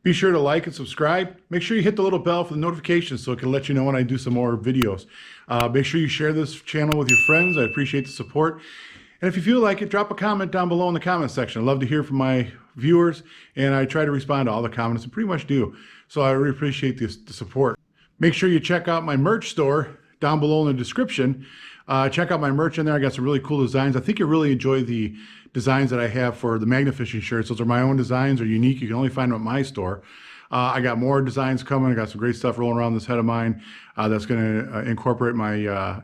Be sure to like and subscribe. Make sure you hit the little bell for the notifications so it can let you know when I do some more videos. Make sure you share this channel with your friends. I appreciate the support. And if you feel like it, drop a comment down below in the comment section. I love to hear from my viewers, and I try to respond to all the comments and pretty much do. So I really appreciate the support. Make sure you check out my merch store down below in the description. Check out my merch in there. I got some really cool designs. I think you'll really enjoy the designs that I have for the Magnafishing shirts. Those are my own designs, are unique. You can only find them at my store. I got more designs coming. I got some great stuff rolling around this head of mine that's going to incorporate my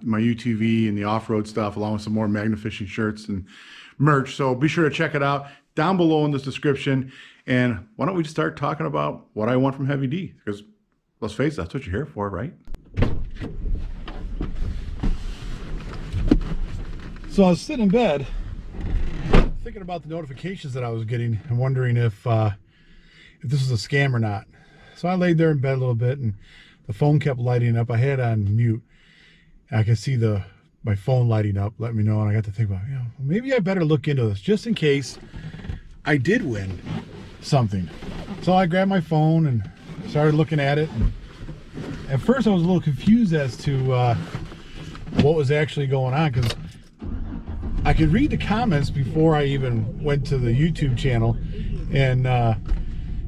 my UTV and the off-road stuff, along with some more Magnafishing shirts and merch. So be sure to check it out down below in this description. And why don't we just start talking about what I want from Heavy D? Because let's face it, that's what you're here for, right? So I was sitting in bed thinking about the notifications that I was getting and wondering if this was a scam or not. So I laid there in bed a little bit and the phone kept lighting up. I had it on mute. And I could see my phone lighting up, letting me know, and I got to think about, maybe I better look into this just in case I did win something. So I grabbed my phone and started looking at it. And at first I was a little confused as to what was actually going on, because I could read the comments before I even went to the YouTube channel, and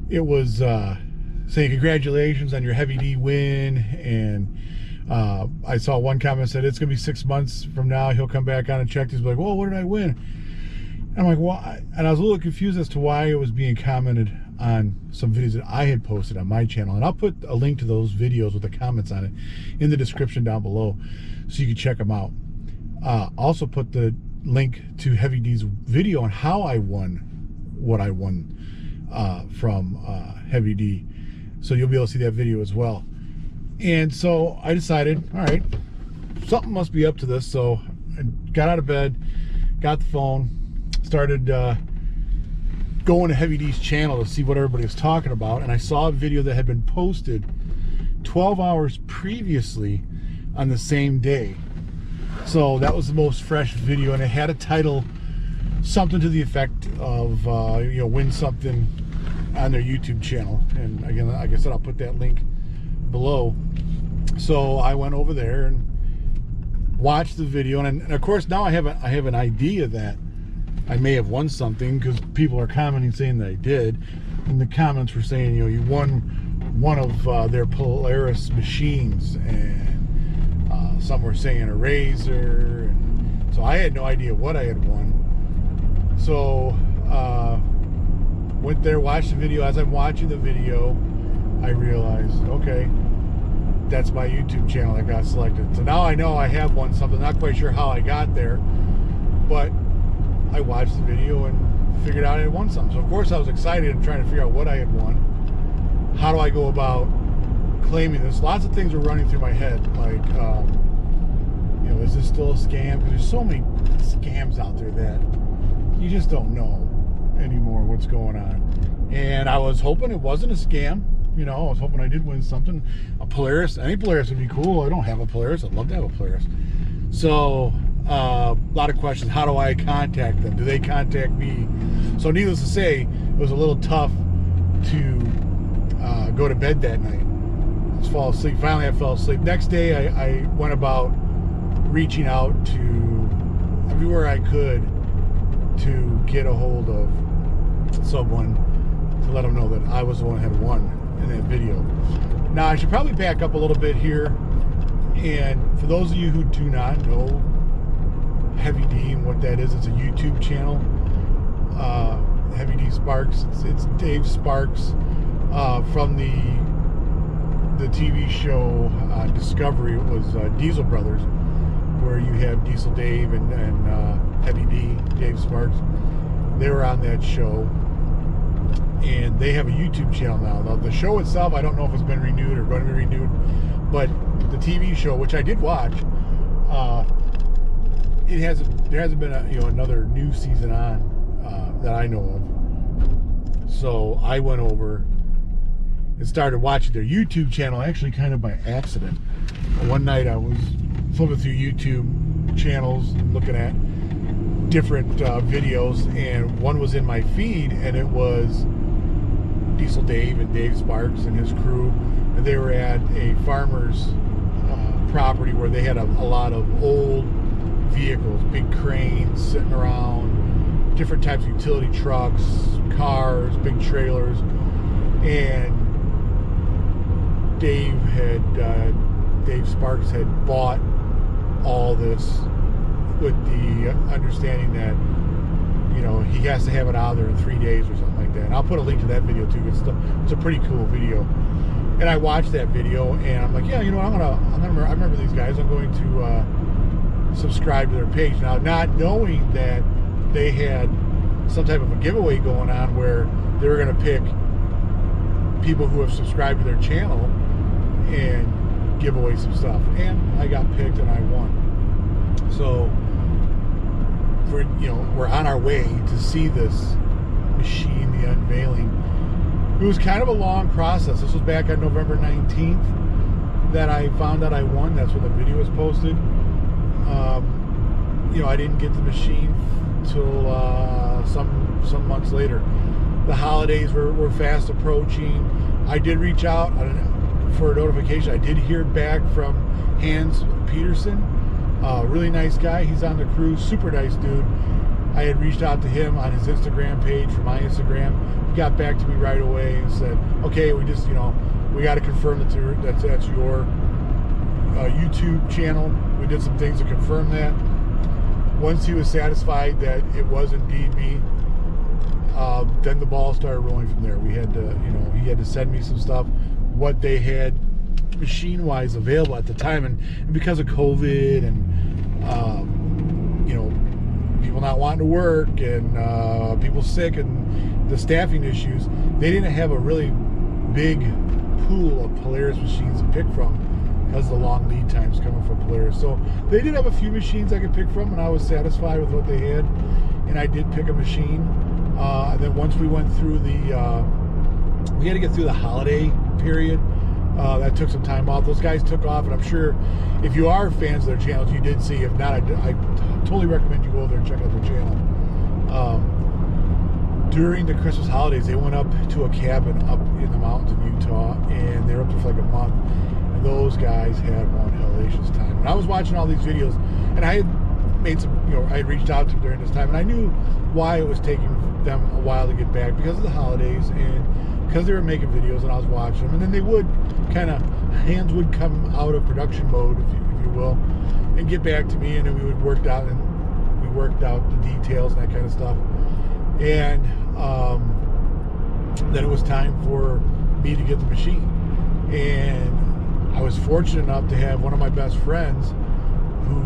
it was saying congratulations on your Heavy D win, and I saw one comment said it's gonna be 6 months from now he'll come back on and check these, like, whoa, what did I win? And I'm like, why? And I was a little confused as to why it was being commented on some videos that I had posted on my channel, and I'll put a link to those videos with the comments on it in the description down below so you can check them out. Also put the link to Heavy D's video on how I won what I won from Heavy D, so you'll be able to see that video as well. And so I decided, all right, something must be up to this. So I got out of bed, got the phone, started going to Heavy D's channel to see what everybody was talking about, and I saw a video that had been posted 12 hours previously on the same day. So that was the most fresh video, and it had a title something to the effect of win something on their YouTube channel. And again, like I said, I'll put that link below. So I went over there and watched the video, and of course now I have an idea that I may have won something, because people are commenting saying that I did, and the comments were saying, you won one of their Polaris machines, and some were saying a razor, and so I had no idea what I had won. So went there, watched the video. As I'm watching the video, I realized, okay, that's my YouTube channel that got selected. So now I know I have won something. Not quite sure how I got there, but I watched the video and figured out I had won something. So of course I was excited and trying to figure out what I had won. How do I go about claiming this? Lots of things were running through my head, like is this still a scam? Because there's so many scams out there that you just don't know anymore what's going on. And I was hoping it wasn't a scam. I was hoping I did win something. A Polaris, any Polaris would be cool. I don't have a Polaris. I'd love to have a Polaris. So a lot of questions. How do I contact them? Do they contact me? So needless to say, it was a little tough to go to bed that night. Just fall asleep. Finally I fell asleep. Next day I went about reaching out to everywhere I could to get a hold of someone to let them know that I was the one that had won in that video. Now I should probably back up a little bit here, and for those of you who do not know Heavy D and what that is, it's a YouTube channel. Heavy D Sparks. It's Dave Sparks from the TV show Discovery. It was Diesel Brothers, where you have Diesel Dave and Heavy D, Dave Sparks. They were on that show, and they have a YouTube channel now. Now the show itself, I don't know if it's been renewed or going to be renewed, but the TV show, which I did watch, there hasn't been another new season on that I know of. So I went over and started watching their YouTube channel, actually kind of by accident. One night I was flipping through YouTube channels and looking at different videos, and one was in my feed, and it was Diesel Dave and Dave Sparks and his crew. And they were at a farmer's property where they had a lot of old vehicles, big cranes sitting around, different types of utility trucks, cars, big trailers. And Dave Sparks had bought all this with the understanding that, you know, he has to have it out of there in 3 days or something like that. And I'll put a link to that video too. It's a pretty cool video. And I watched that video and I'm like, yeah, you know, I remember these guys. I'm going to subscribe to their page now, not knowing that they had some type of a giveaway going on where they were going to pick people who have subscribed to their channel and give away some stuff. And I got picked and I won. So we're on our way to see this machine, the unveiling. It was kind of a long process. This was back on November 19th that I found out I won. That's when the video was posted. I didn't get the machine till some months later. The holidays were fast approaching. I did reach out for a notification. I did hear back from Hans Peterson. Really nice guy. He's on the crew. Super nice dude. I had reached out to him on his Instagram page for my Instagram. He got back to me right away and said, okay, we just, we got to confirm that's your YouTube channel. We did some things to confirm that. Once he was satisfied that it was indeed me, then the ball started rolling from there. We had to, he had to send me some stuff, what they had machine-wise available at the time, and because of COVID and people not wanting to work and people sick and the staffing issues, they didn't have a really big pool of Polaris machines to pick from because of the long lead times coming from Polaris. So they did have a few machines I could pick from, and I was satisfied with what they had, and I did pick a machine. And then once we went through we had to get through the holiday period. That took some time off. Those guys took off, and I'm sure if you are fans of their channels, you did see. If not, I totally recommend you go over there and check out their channel. During the Christmas holidays, they went up to a cabin up in the mountains in Utah, and they were up there for like a month. And those guys had one hellacious time. And I was watching all these videos, and I had made some, I had reached out to them during this time, and I knew why it was taking them a while to get back because of the holidays and because they were making videos, and I was watching them. And then they would hands would come out of production mode, if you will, and get back to me, and then we worked out the details and that kind of stuff. And then it was time for me to get the machine. And I was fortunate enough to have one of my best friends who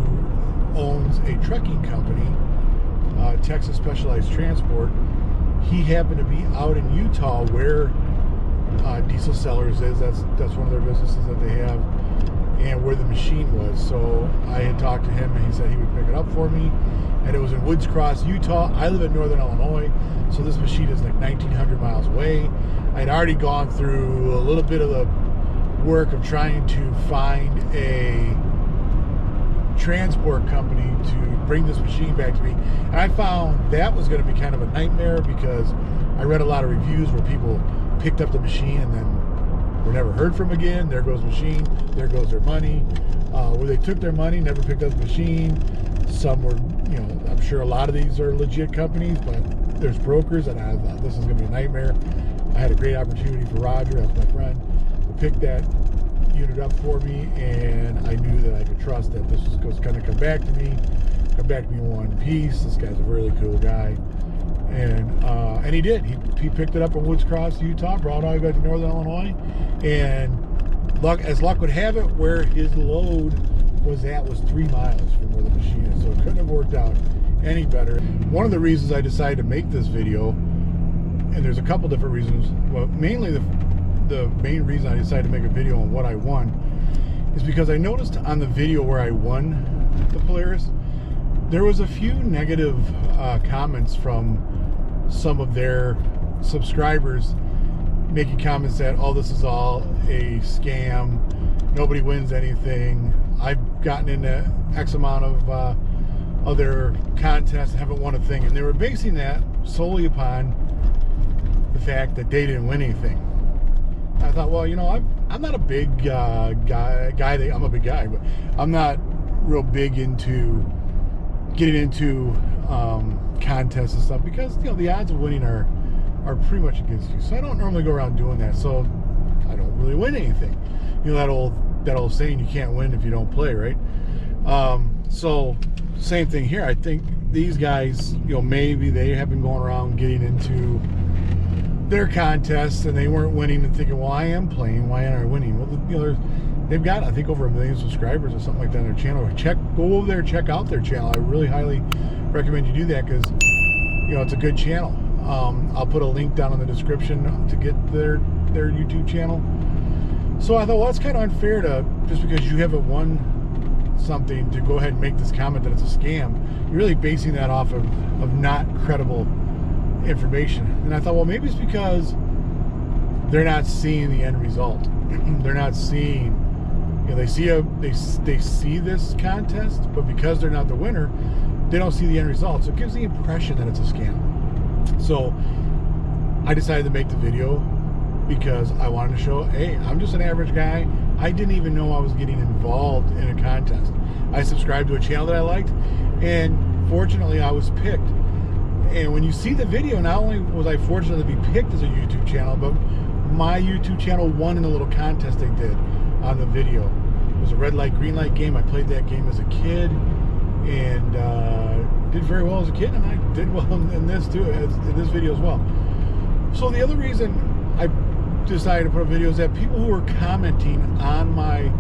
owns a trucking company, Texas Specialized Transport. He happened to be out in Utah where Diesel Sellers is. That's one of their businesses that they have, and where the machine was. So I had talked to him, and he said he would pick it up for me. And it was in Woods Cross, Utah. I live in Northern Illinois, so this machine is like 1,900 miles away. I'd already gone through a little bit of the work of trying to find a transport company to bring this machine back to me, and I found that was going to be kind of a nightmare because I read a lot of reviews where people picked up the machine and then were never heard from again. There goes the machine, there goes their money. Where they took their money, never picked up the machine. Some were, I'm sure a lot of these are legit companies, but there's brokers, and I thought this is going to be a nightmare. I had a great opportunity for Roger, that's my friend, to pick that unit up for me, and I knew that I could trust that this was going to come back to me in one piece. This guy's a really cool guy, and he did. He picked it up in Woods Cross, Utah, brought it all the way back to Northern Illinois, and as luck would have it, where his load was 3 miles from where the machine is, so it couldn't have worked out any better. One of the reasons I decided to make this video, and there's a couple different reasons, well, mainly the main reason I decided to make a video on what I won is because I noticed on the video where I won the Polaris, there was a few negative comments from some of their subscribers making comments that, oh, this is all a scam, nobody wins anything, I've gotten into X amount of other contests and haven't won a thing. And they were basing that solely upon the the fact that they didn't win anything. I thought, well, you know, I'm not a big guy. I'm a big guy, but I'm not real big into getting into contests and stuff, because, you know, the odds of winning are pretty much against you. So I don't normally go around doing that. So I don't really win anything. You know that old saying, you can't win if you don't play, right? So same thing here. I think these guys, you know, maybe they have been going around getting into their contests and they weren't winning and thinking, well, I am playing, why aren't I winning? Well, you know, they've got, I think, over 1 million subscribers or something like that on their channel. Go over there, check out their channel. I really highly recommend you do that, because, you know, it's a good channel. I'll put a link down in the description to get their YouTube channel. So I thought, well, it's kind of unfair to, just because you haven't won something, to go ahead and make this comment that it's a scam. You're really basing that off of not credible information. And I thought, well, maybe it's because they're not seeing the end result. They're not seeing, you know, they see this contest, but because they're not the winner, they don't see the end result. So it gives the impression that it's a scam. So I decided to make the video because I wanted to show, hey, I'm just an average guy. I didn't even know I was getting involved in a contest. I subscribed to a channel that I liked, and fortunately I was picked. And when you see the video, not only was I fortunate to be picked as a YouTube channel, but my YouTube channel won in a little contest they did on the video. It was a red light, green light game. I played that game as a kid, and did very well as a kid, and I did well in this too, in this video as well. So the other reason I decided to put a video is that people who were commenting on my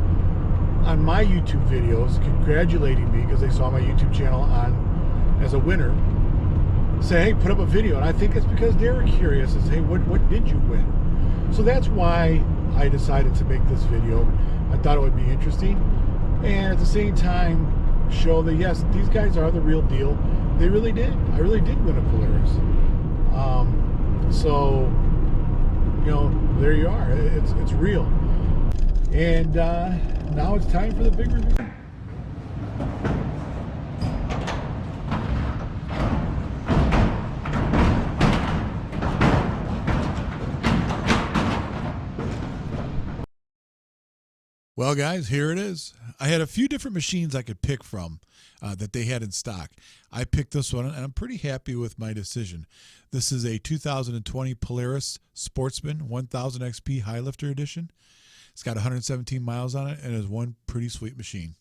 YouTube videos, congratulating me because they saw my YouTube channel on as a winner, say, hey, put up a video. And I think it's because they were curious as, hey, what did you win? So that's why I decided to make this video. I thought it would be interesting, and at the same time show that, yes, these guys are the real deal. They really did. I really did win a Polaris. So, you know, there you are. It's real. And now it's time for the big review. Well, guys, here it is. I had a few different machines I could pick from that they had in stock. I picked this one, and I'm pretty happy with my decision. This is a 2020 Polaris Sportsman 1000 XP High Lifter Edition. It's got 117 miles on it, and is one pretty sweet machine.